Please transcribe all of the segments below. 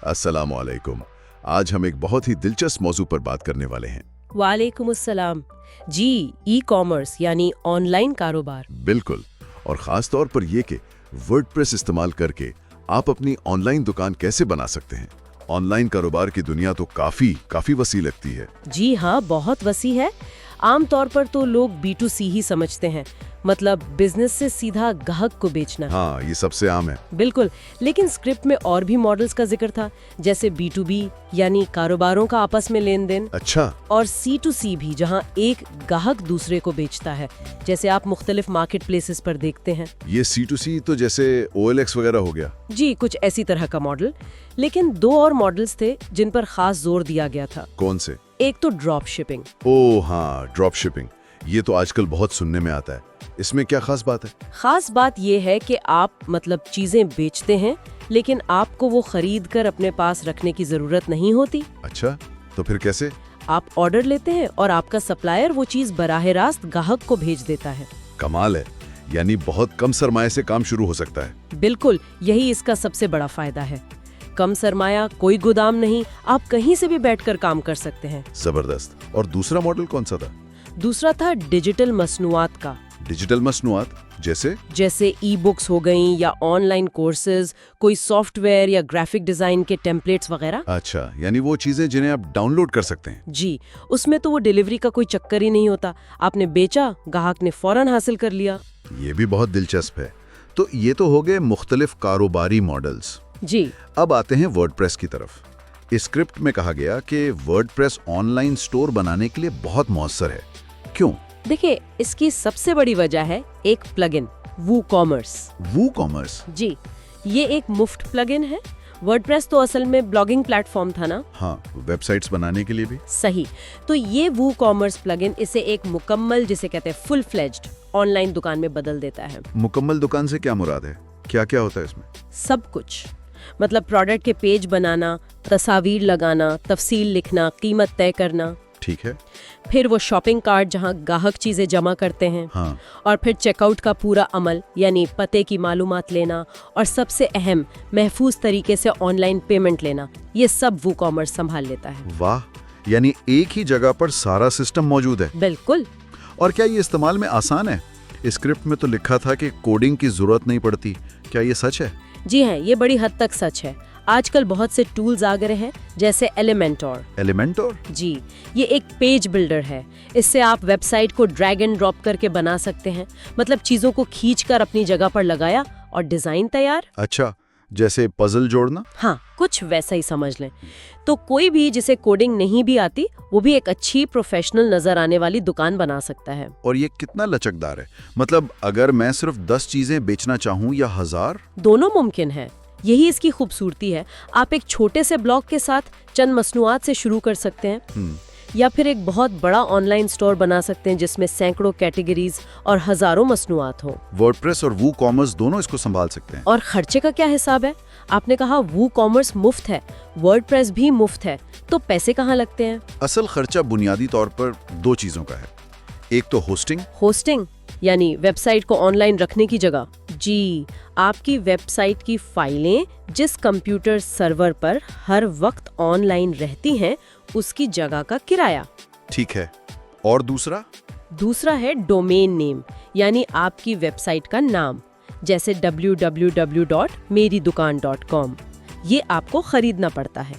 अस्सलाम वालेकुम। आज हम एक बहुत ही दिलचस्प मौजू पर बात करने वाले हैं। वालेकुम अस्सलाम। जी, ई कॉमर्स यानी ऑनलाइन कारोबार। बिल्कुल, और ख़ास तौर पर ये कि वर्डप्रेस इस्तेमाल करके आप अपनी ऑनलाइन दुकान कैसे बना सकते हैं। ऑनलाइन कारोबार की दुनिया तो काफ़ी वसी लगती है। जी हाँ, बहुत वसी है। आमतौर पर तो लोग B2C ही समझते हैं, मतलब बिजनेस से सीधा ग्राहक को बेचना। हाँ, ये सबसे आम है। बिल्कुल, लेकिन स्क्रिप्ट में और भी मॉडल्स का जिक्र था, जैसे B2B यानी कारोबारों का आपस में लेन देन, अच्छा, और C2C भी, जहाँ एक ग्राहक दूसरे को बेचता है, जैसे आप मुख्तलिफ मार्केट प्लेसेस पर देखते हैं। ये C2C तो जैसे OLX वगैरह हो गया। जी, कुछ ऐसी तरह का मॉडल। लेकिन दो और मॉडल्स थे जिन पर खास जोर दिया गया था। कौन से? एक तो ड्रॉप शिपिंग। ओह हाँ, ड्रॉप शिपिंग। ये तो आजकल बहुत सुनने में आता है। इसमें क्या खास बात है? खास बात ये है कि आप चीजें बेचते हैं, लेकिन आपको वो खरीद कर अपने पास रखने की जरूरत नहीं होती। अच्छा, तो फिर कैसे? आप ऑर्डर लेते हैं और आपका सप्लायर वो चीज बराह रास्त ग्राहक को भेज देता है। कमाल है, यानी बहुत कम सरमाए से काम शुरू हो सकता है। बिल्कुल, यही इसका सबसे बड़ा फायदा है। कम सरमाया, कोई गोदाम नहीं, आप कहीं से भी बैठकर काम कर सकते हैं। जबरदस्त। और दूसरा मॉडल कौन सा था? दूसरा था डिजिटल मसनूआत का। डिजिटल मसनूआत जैसे ई बुक्स हो गई या ऑनलाइन कोर्सेज, कोई सॉफ्टवेयर या ग्राफिक डिजाइन के टेम्पलेट्स वगैरह। अच्छा, यानी वो चीजें जिन्हें आप डाउनलोड कर सकते हैं। जी, उसमें तो वो डिलीवरी का कोई चक्कर ही नहीं होता। आपने बेचा, ग्राहक ने फौरन हासिल कर लिया। ये भी बहुत दिलचस्प है। तो ये तो हो गए मुख्तलिफ कारोबारी मॉडल्स। जी, अब आते हैं वर्डप्रेस की तरफ। इस स्क्रिप्ट में कहा गया कि वर्डप्रेस ऑनलाइन स्टोर बनाने के लिए बहुत मौसर है। क्यों? देखिए, इसकी सबसे बड़ी वजह है एक प्लगइन, वूकॉमर्स। वूकॉमर्स? जी, ये एक मुफ्त प्लगइन है। वर्डप्रेस तो असल में ब्लॉगिंग प्लेटफॉर्म था ना। हाँ, वेबसाइट्स बनाने के लिए भी। सही। तो ये वूकॉमर्स प्लगइन इसे एक मुकम्मल, जिसे कहते हैं फुल फ्लेज्ड ऑनलाइन दुकान में बदल देता है। मुकम्मल दुकान से क्या मुराद है? क्या क्या होता है इसमें? सब कुछ, मतलब प्रोडक्ट के पेज बनाना, तस्वीर लगाना, तफसील लिखना, कीमत तय करना। ठीक है। फिर वो शॉपिंग कार्ट जहां ग्राहक चीजें जमा करते हैं। हाँ। और फिर चेकआउट का पूरा अमल, यानी पते की मालूमात लेना, और सबसे अहम, महफूज तरीके से ऑनलाइन पेमेंट लेना, ये सब वूकॉमर्स संभाल लेता है। वाह, यानी एक ही जगह पर सारा सिस्टम मौजूद है। बिल्कुल। और क्या ये इस्तेमाल में आसान है? स्क्रिप्ट में तो लिखा था कि कोडिंग की जरूरत नहीं पड़ती। क्या ये सच है? जी हाँ, ये बड़ी हद तक सच है। आजकल बहुत से टूल्स आ गए हैं, जैसे एलिमेंटोर। एलिमेंटोर? जी, ये एक पेज बिल्डर है। इससे आप वेबसाइट को ड्रैग एंड ड्रॉप करके बना सकते हैं, मतलब चीजों को खींचकर अपनी जगह पर लगाया और डिजाइन तैयार। अच्छा, जैसे पजल जोड़ना? हाँ, कुछ वैसा ही समझ लें। तो कोई भी जिसे कोडिंग नहीं भी आती, वो भी एक अच्छी प्रोफेशनल नजर आने वाली दुकान बना सकता है। और ये कितना लचकदार है? मतलब अगर मैं सिर्फ 10 चीजें बेचना चाहूँ या 1000? दोनों मुमकिन है। यही इसकी खूबसूरती है। आप एक छोटे से ब्लॉग के साथ चंद मसनूआत से शुरू कर सकते हैं, या फिर एक बहुत बड़ा ऑनलाइन स्टोर बना सकते हैं जिसमें सैकड़ों कैटेगरीज और हजारों मसनूआत हो। वर्डप्रेस और वूकॉमर्स दोनों इसको संभाल सकते हैं। और खर्चे का क्या हिसाब है? आपने कहा वूकॉमर्स मुफ्त है, वर्डप्रेस भी मुफ्त है, तो पैसे कहाँ लगते हैं? असल खर्चा बुनियादी तौर पर 2 चीजों का है। एक तो होस्टिंग यानी वेबसाइट को ऑनलाइन रखने की जगह। जी, आपकी वेबसाइट की फाइलें जिस कंप्यूटर सर्वर पर हर वक्त ऑनलाइन रहती हैं, उसकी जगह का किराया। ठीक है। और दूसरा है डोमेन नेम, यानी आपकी वेबसाइट का नाम, जैसे www.meridukaan.com। ये आपको खरीदना पड़ता है।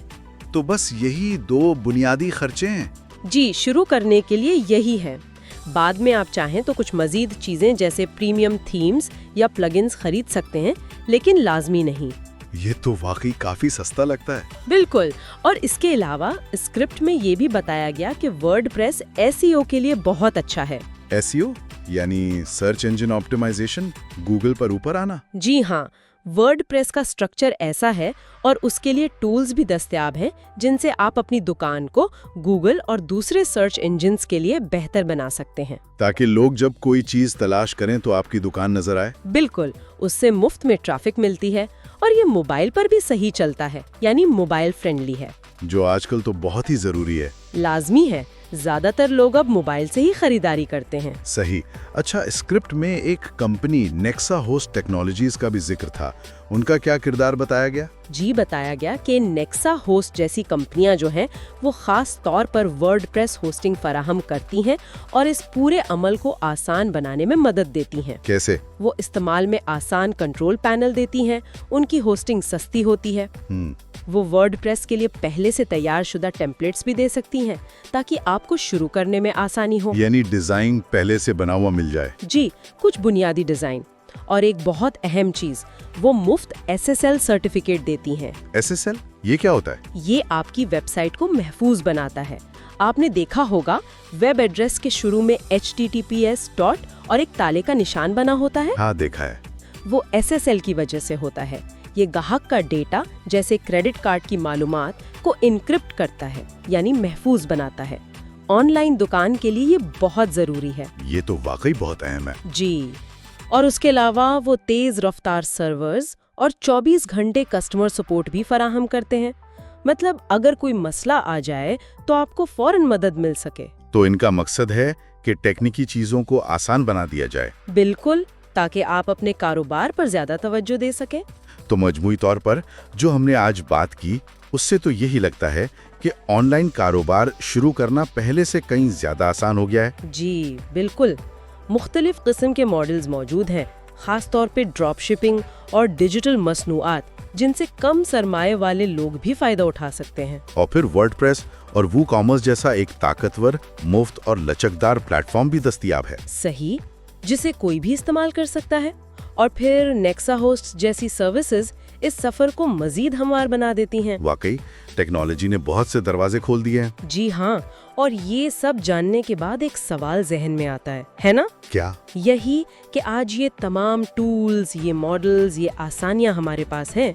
तो बस यही 2 बुनियादी खर्चे हैं? जी, शुरू करने के लिए यही है। बाद में आप चाहें तो कुछ मजीद चीजें जैसे प्रीमियम थीम्स या प्लगइन्स खरीद सकते हैं, लेकिन लाजमी नहीं। ये तो वाकई काफी सस्ता लगता है। बिल्कुल। और इसके अलावा स्क्रिप्ट में ये भी बताया गया कि वर्डप्रेस एसईओ के लिए बहुत अच्छा है। एसईओ यानी सर्च इंजन ऑप्टिमाइजेशन, गूगल पर ऊपर आना? जी हाँ, वर्डप्रेस का स्ट्रक्चर ऐसा है और उसके लिए टूल्स भी दस्तयाब हैं जिनसे आप अपनी दुकान को गूगल और दूसरे सर्च इंजिन्स के लिए बेहतर बना सकते हैं, ताकि लोग जब कोई चीज तलाश करें तो आपकी दुकान नजर आए। बिल्कुल, उससे मुफ्त में ट्रैफिक मिलती है और ये मोबाइल पर भी सही चलता है, यानी मोबाइल फ्रेंडली है, जो आजकल तो बहुत ही जरूरी है। लाजमी है। ज्यादातर लोग अब मोबाइल से ही खरीदारी करते हैं। सही। अच्छा, स्क्रिप्ट में एक कंपनी नेक्सा होस्ट टेक्नोलॉजीज का भी जिक्र था, उनका क्या किरदार बताया गया? जी, बताया गया कि नेक्सा होस्ट जैसी कंपनियां जो हैं वो खास तौर पर वर्डप्रेस होस्टिंग फराहम करती हैं और इस पूरे अमल को आसान बनाने में मदद देती हैं। कैसे? वो इस्तेमाल में आसान कंट्रोल पैनल देती हैं, उनकी होस्टिंग सस्ती होती है। वो वर्डप्रेस के लिए पहले से तैयार शुदा टेम्पलेट्स भी दे सकती हैं ताकि आपको शुरू करने में आसानी हो। यानी डिजाइन पहले से बना हुआ मिल जाए। जी, कुछ बुनियादी डिजाइन। और एक बहुत अहम चीज, वो मुफ्त SSL सर्टिफिकेट देती हैं। SSL? ये क्या होता है? ये आपकी वेबसाइट को महफूज बनाता है। आपने देखा होगा वेब एड्रेस के शुरू में https डॉट और एक ताले का निशान बना होता है। हाँ, देखा है। वो SSL की वजह से होता है। ये ग्राहक का डेटा जैसे क्रेडिट कार्ड की मालूमात को इनक्रिप्ट करता है, यानी महफूज बनाता है। ऑनलाइन दुकान के लिए ये बहुत जरूरी है। ये तो वाकई बहुत अहम है। जी, और उसके अलावा वो तेज रफ्तार सर्वर्स और 24 घंटे कस्टमर सपोर्ट भी फराहम करते हैं। मतलब अगर कोई मसला आ जाए तो आपको फौरन मदद मिल सके। तो इनका मकसद है कि टेक्निकी चीजों को आसान बना दिया जाए। बिल्कुल, ताकि आप अपने कारोबार पर ज्यादा तवज्जो दे सके। तो मजमूई तौर पर जो हमने आज बात की, उससे तो यही लगता है कि ऑनलाइन कारोबार शुरू करना पहले से कहीं ज्यादा आसान हो गया है। जी बिल्कुल, मुख्तलिफ किस्म के मॉडल्स मौजूद हैं, खास तौर पे ड्रॉप शिपिंग और डिजिटल मसनूआत, जिनसे कम सरमाए वाले लोग भी फायदा उठा सकते हैं। और फिर वर्डप्रेस और वूकॉमर्स जैसा एक ताकतवर, मुफ्त और लचकदार प्लेटफॉर्म भी दस्तयाब है। सही, जिसे कोई भी इस्तेमाल कर सकता है। और फिर नेक्सा होस्ट जैसी सर्विसेज इस सफर को मजीद हमवार बना देती हैं। वाकई टेक्नोलॉजी ने बहुत से दरवाजे खोल दिए हैं। जी हाँ, और ये सब जानने के बाद एक सवाल जहन में आता है ना? क्या? यही कि आज ये तमाम टूल्स, ये मॉडल्स, ये आसानियां हमारे पास हैं,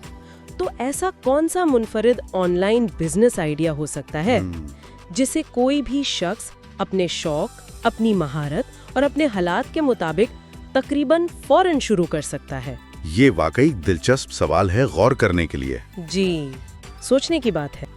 तो ऐसा कौन सा मुनफरिद ऑनलाइन बिजनेस आइडिया हो सकता है जिसे कोई भी शख्स अपने शौक, अपनी महारत और अपने हालात के मुताबिक तकरीबन फौरन शुरू कर सकता है? ये वाकई दिलचस्प सवाल है, गौर करने के लिए। जी, सोचने की बात है।